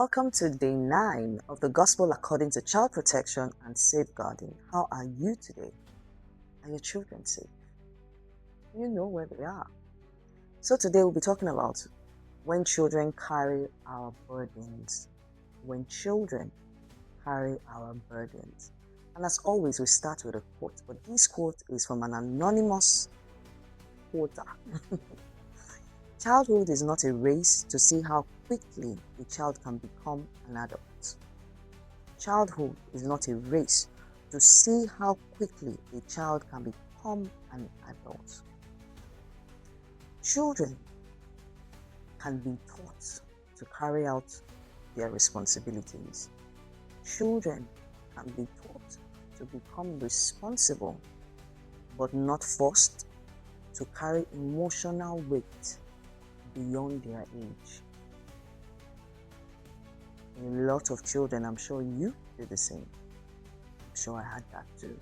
Welcome to day 9 of the Gospel according to Child Protection and Safeguarding. How are you today? Are your children safe? You know where they are. So today we'll be talking about when children carry our burdens. When children carry our burdens. And as always, we start with a quote. But this quote is from an anonymous quoter. Childhood is not a race to see how quickly a child can become an adult. Childhood is not a race to see how quickly a child can become an adult. Children can be taught to carry out their responsibilities. Children can be taught to become responsible, but not forced to carry emotional weight beyond their age. A lot of children, I'm sure you did the same. I'm sure I had that too.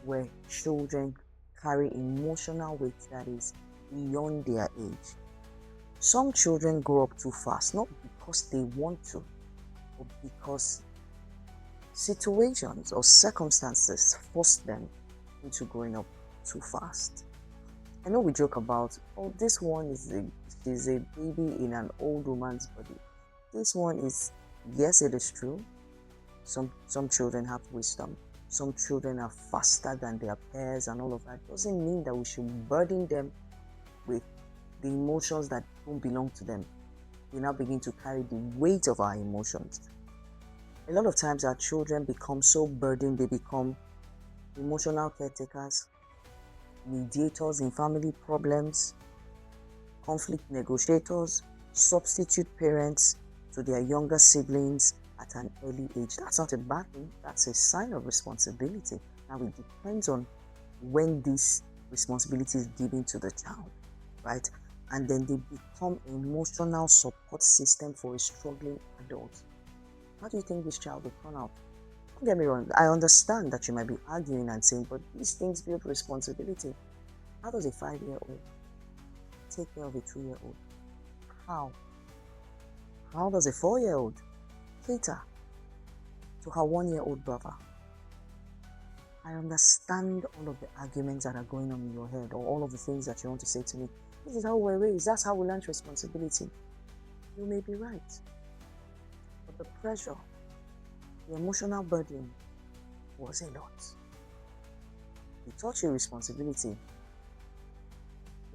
Where children carry emotional weight that is beyond their age. Some children grow up too fast, not because they want to, but because situations or circumstances force them into growing up too fast. I know we joke about, oh, this one is a baby in an old woman's body. This one is, yes, it is true. Some children have wisdom. Some children are faster than their peers and all of that. Doesn't mean that we should burden them with the emotions that don't belong to them. We now begin to carry the weight of our emotions. A lot of times our children become so burdened, they become emotional caretakers, mediators in family problems, conflict negotiators, substitute parents to their younger siblings at an early age. That's not a bad thing. That's a sign of responsibility. Now it depends on when this responsibility is given to the child, right? And then they become an emotional support system for a struggling adult. How do you think this child will turn out? Don't get me wrong, I understand that you might be arguing and saying, but these things build responsibility. How does a 5-year-old take care of a 2-year-old? How? How does a 4-year-old cater to her 1-year-old brother? I understand all of the arguments that are going on in your head, or all of the things that you want to say to me. This is how we're raised. That's how we learn responsibility. You may be right. But the pressure, the emotional burden was a lot. They taught you responsibility.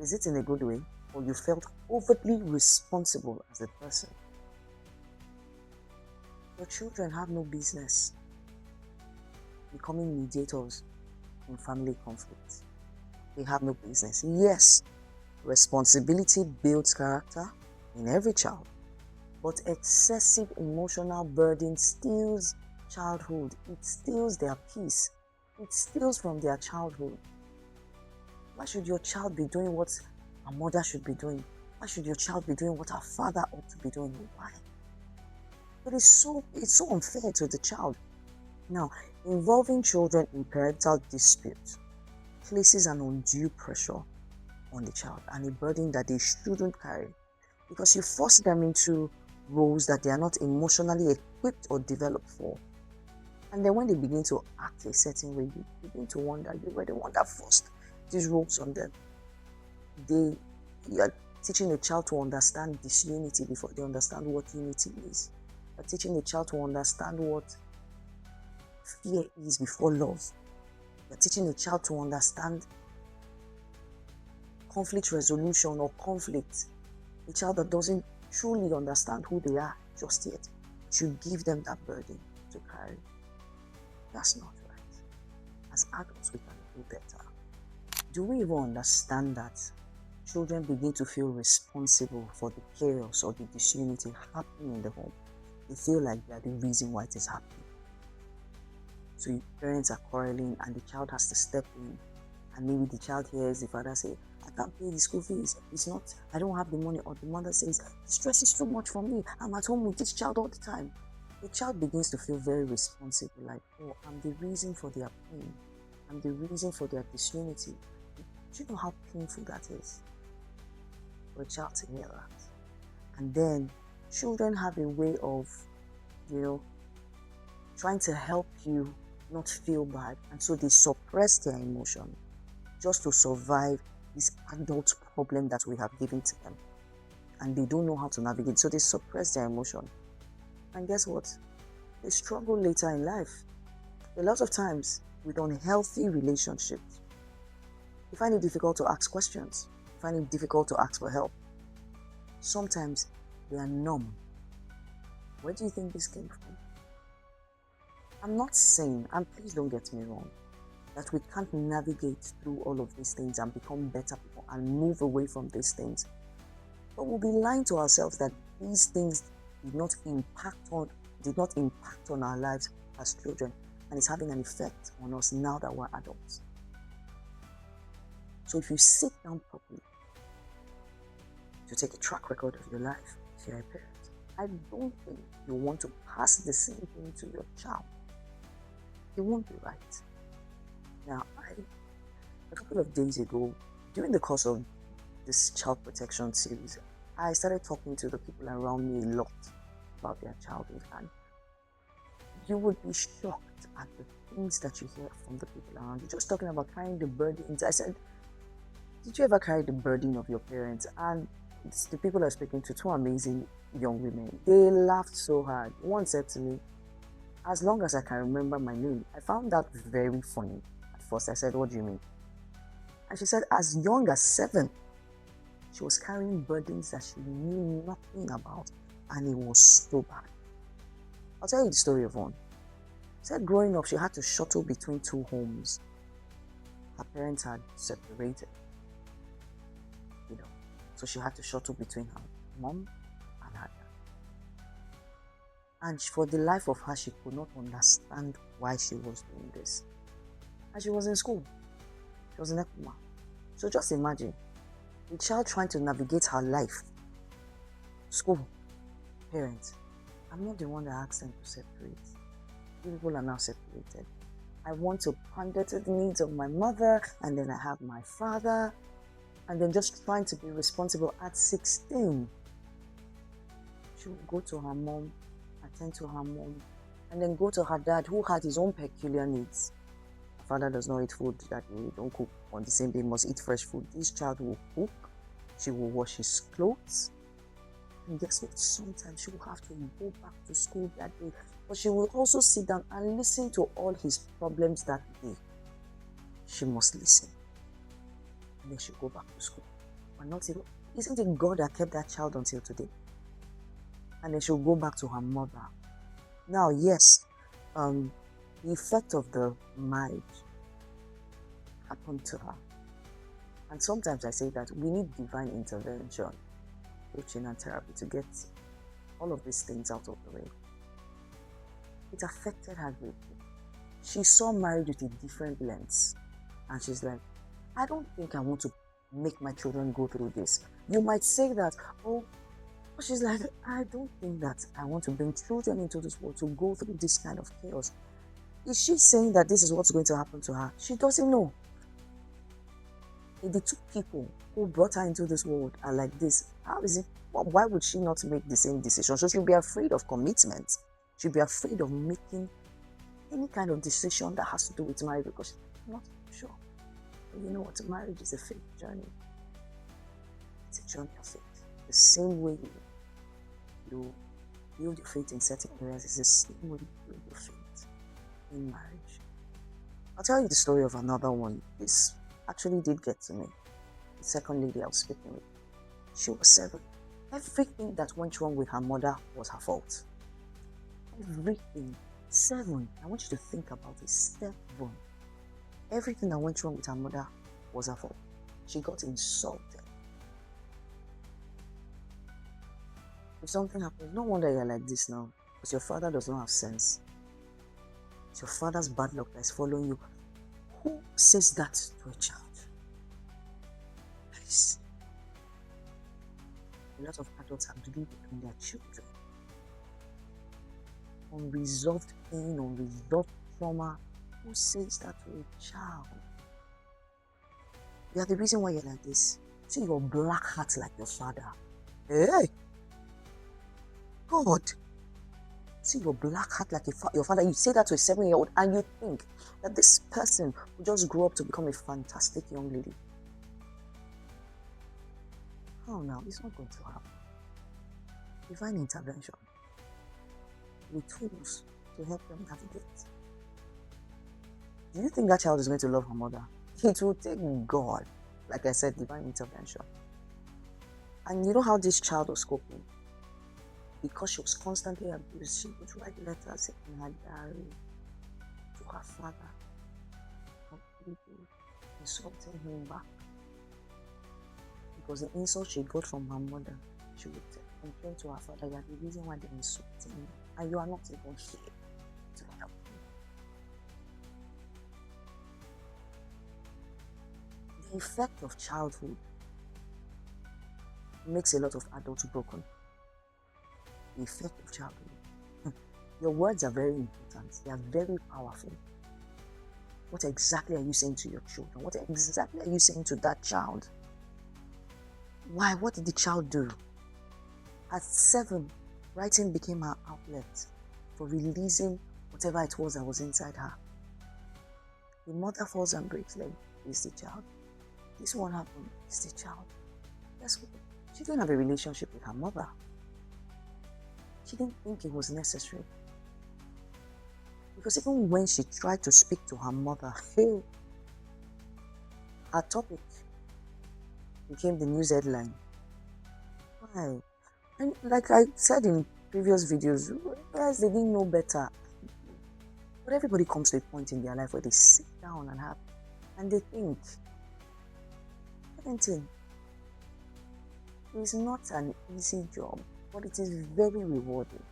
Is it in a good way? Or you felt overtly responsible as a person? Your children have no business becoming mediators in family conflicts. They have no business. Yes, responsibility builds character in every child, but excessive emotional burden steals childhood. It steals their peace. It steals from their childhood. Why should your child be doing what a mother should be doing? Why should your child be doing what a father ought to be doing? Why? But it's so unfair to the child. Now, involving children in parental disputes places an undue pressure on the child and a burden that they shouldn't carry, because you force them into roles that they are not emotionally equipped or developed for. And then when they begin to act a certain way, you begin to wonder, you were the one that forced these roles on them. You are teaching a child to understand disunity before they understand what unity is. You are teaching a child to understand what fear is before love. You are teaching a child to understand conflict resolution or conflict. A child that doesn't truly understand who they are just yet, you give them that burden to carry. That's not right. As adults, we can do better. Do we even understand that children begin to feel responsible for the chaos or the disunity happening in the home? They feel like they are the reason why it is happening. So parents are quarreling and the child has to step in, and maybe the child hears the father say, I can't pay the school fees, I don't have the money, or the mother says, the stress is too much for me, I'm at home with this child all the time. The child begins to feel very responsible, like, oh, I'm the reason for their pain, I'm the reason for their disunity. Do you know how painful that is for a child to hear that? And then Children have a way of, trying to help you not feel bad, and so they suppress their emotion just to survive this adult problem that we have given to them, and they don't know how to navigate, so they suppress their emotion. And guess what? They struggle later in life. A lot of times with unhealthy relationships, you find it difficult to ask questions, you find it difficult to ask for help. Sometimes they are numb. Where do you think this came from? I'm not saying, and please don't get me wrong, that we can't navigate through all of these things and become better people and move away from these things. But we'll be lying to ourselves that these things did not impact on our lives as children, and it's having an effect on us now that we're adults. So if you sit down properly to take a track record of your life, if you're a parent, I don't think you want to pass the same thing to your child. It won't be right. Now, a couple of days ago, during the course of this child protection series, I started talking to the people around me a lot about their childhood, and you would be shocked at the things that you hear from the people around you. Just talking about carrying the burdens. I said, did you ever carry the burden of your parents? And it's the people I'm speaking to, two amazing young women, they laughed so hard. One said to me, as long as I can remember my name. I found that very funny. At first I said, what do you mean? And she said, as young as 7, she was carrying burdens that she knew nothing about, and it was so bad. I'll tell you the story of one. She said growing up, she had to shuttle between 2 homes. Her parents had separated, so she had to shuttle between her mom and her dad. And for the life of her, she could not understand why she was doing this. And she was in school. She was in Ekuma. So just imagine a child trying to navigate her life. School, parents. I'm not the one that asked them to separate. People are now separated. I want to pander to the needs of my mother, and then I have my father, and then just trying to be responsible at 16. She would go to her mom, attend to her mom, and then go to her dad, who had his own peculiar needs. Her father does not eat food that we don't cook on the same day, must eat fresh food. This child will cook, she will wash his clothes, and guess what? Sometimes she will have to go back to school that day, but she will also sit down and listen to all his problems that day. She must listen, and then she'll go back to school. But not even, isn't it God that kept that child until today? And then she'll go back to her mother. Now, yes, the effect of the marriage happened to her. And sometimes I say that we need divine intervention, coaching and therapy to get all of these things out of the way. It affected her greatly. She saw marriage with a different lens. And she's like, I don't think I want to make my children go through this. You might say that, but she's like, I don't think that I want to bring children into this world to go through this kind of chaos. Is she saying that this is what's going to happen to her? She doesn't know. If the 2 people who brought her into this world are like this, how is it? Why would she not make the same decision? So she'll be afraid of commitment. She'll be afraid of making any kind of decision that has to do with marriage, because she's not sure. But you know what? Marriage is a faith journey. It's a journey of faith. The same way you build your faith in certain areas is the same way you build your faith in marriage. I'll tell you the story of another one. This actually did get to me. The second lady I was speaking with, she was 7. Everything that went wrong with her mother was her fault. Everything. 7. I want you to think about it. 7. Everything that went wrong with her mother was her fault. She got insulted. If something happens, no wonder you're like this now, because your father does not have sense. It's your father's bad luck that is following you. Who says that to a child? Please. A lot of adults have lived between their children. Unresolved pain, unresolved trauma. Who says that to a child? You are the reason why you're like this. See your black heart like your father. Hey! God, see your black heart like your father. You say that to a 7-year-old and you think that this person will just grow up to become a fantastic young lady. How now? It's not going to happen. Divine intervention with tools to help them navigate. Do you think that child is going to love her mother? It will take God, like I said, divine intervention. And you know how this child was coping? Because she was constantly abused, she would write letters in her diary to her father, completely insulting him back. Because the insult she got from her mother, she would complain to her father, "You are the reason why they're insulting me, and you are not even here to help me." The effect of childhood makes a lot of adults broken. The effect of childhood. Your words are very important. They are very powerful. What exactly are you saying to your children? What exactly are you saying to that child? Why? What did the child do? At 7, writing became her outlet for releasing whatever it was that was inside her. The mother falls and breaks leg. It's the child. This one happened. It's the child. Guess what? She didn't have a relationship with her mother. She didn't think it was necessary. Because even when she tried to speak to her mother, her topic became the news headline. Why? And like I said in previous videos, guys, they didn't know better. But everybody comes to a point in their life where they sit down and they think, parenting is not an easy job, but it is very rewarding.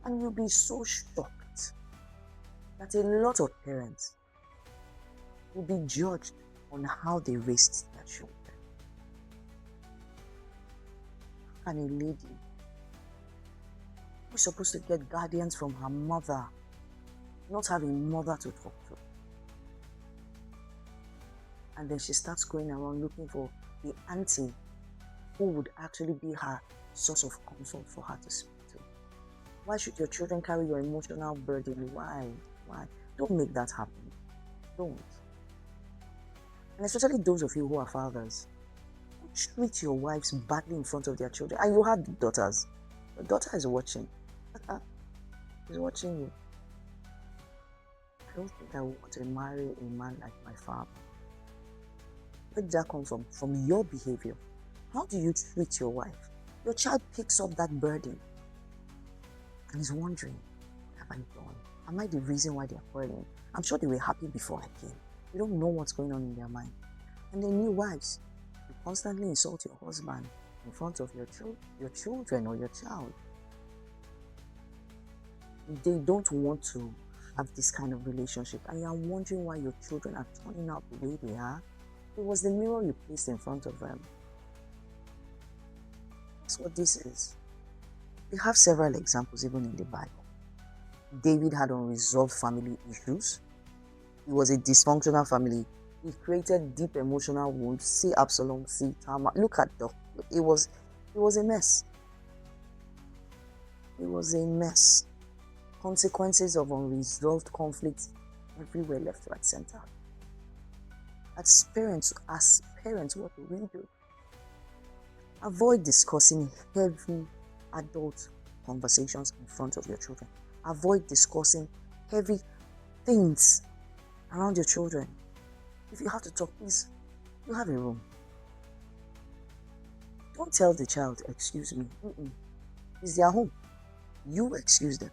And you'll be so shocked that a lot of parents will be judged on how they raised their children. And a lady who's supposed to get guidance from her mother, not have a mother to talk to. And then she starts going around looking for the auntie who would actually be her source of comfort for her to speak to. Why should your children carry your emotional burden? Why? Don't make that happen. Don't. And especially those of you who are fathers, don't treat your wives badly in front of their children. And you have daughters. Your daughter is watching. She's watching you. I don't think I want to marry a man like my father. Where did that come from? From your behavior. How do you treat your wife? Your child picks up that burden and is wondering, what have I done? Am I the reason why they are quarreling? I'm sure they were happy before I came. You don't know what's going on in their mind. And then new wives, you constantly insult your husband in front of your children or your child. They don't want to have this kind of relationship, and you are wondering why your children are turning out the way they are. It was the mirror you placed in front of them. That's what this is. We have several examples even in the Bible. David had unresolved family issues. It was a dysfunctional family. He created deep emotional wounds. See Absalom, see Tamar. Look at it was a mess. It was a mess. Consequences of unresolved conflicts everywhere, left, right, center. As parents, what do we do? Avoid discussing heavy adult conversations in front of your children. Avoid discussing heavy things around your children. If you have to talk, please, you have a room. Don't tell the child, excuse me. It's their home. You excuse them.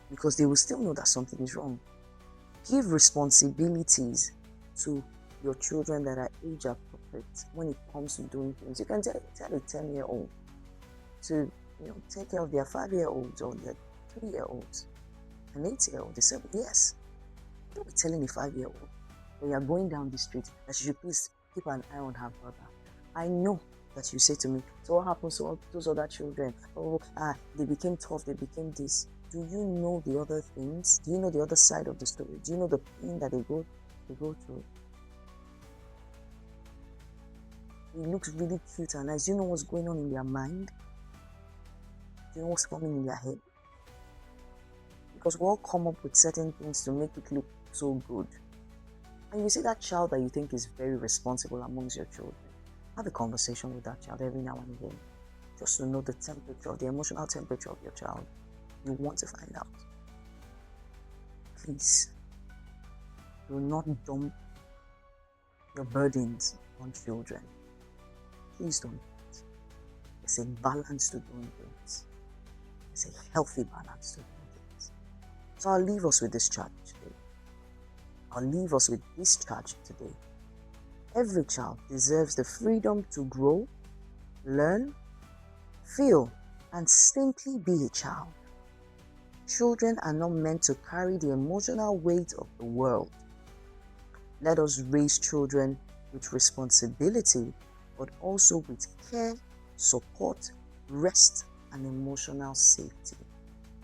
Because they will still know that something is wrong. Give responsibilities to your children that are age appropriate when it comes to doing things. You can tell a 10-year-old to take care of their 5-year-olds or their 3-year-olds, an 8-year-old, the 7 years. Don't be telling a 5-year-old when you are going down the street that she should please keep an eye on her brother. I know that you say to me, so what happens to all those other children? They became tough, they became this. Do you know the other things? Do you know the other side of the story? Do you know the pain that they go through? It looks really cute and nice. Do you know what's going on in their mind? you know what's coming in their head? Because we all come up with certain things to make it look so good. And you see that child that you think is very responsible amongst your children, have a conversation with that child every now and again, just to know the temperature, the emotional temperature of your child. You want to find out. Please, do not dump your burdens on children. Please don't do it. There's a balance to doing things. There's a healthy balance to doing things. So I'll leave us with this charge today. Every child deserves the freedom to grow, learn, feel, and simply be a child. Children are not meant to carry the emotional weight of the world. Let us raise children with responsibility, but also with care, support, rest, and emotional safety.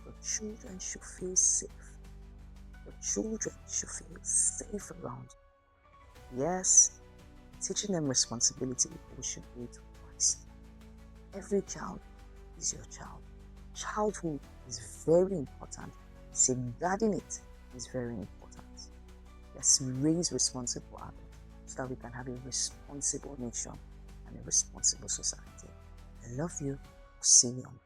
Your children should feel safe. Your children should feel safe around you. Yes, teaching them responsibility, we should do it wisely. Every child is your child. Childhood is very important. Safeguarding it is very important. Let's raise responsible adults so that we can have a responsible nation and a responsible society. I love you. See you on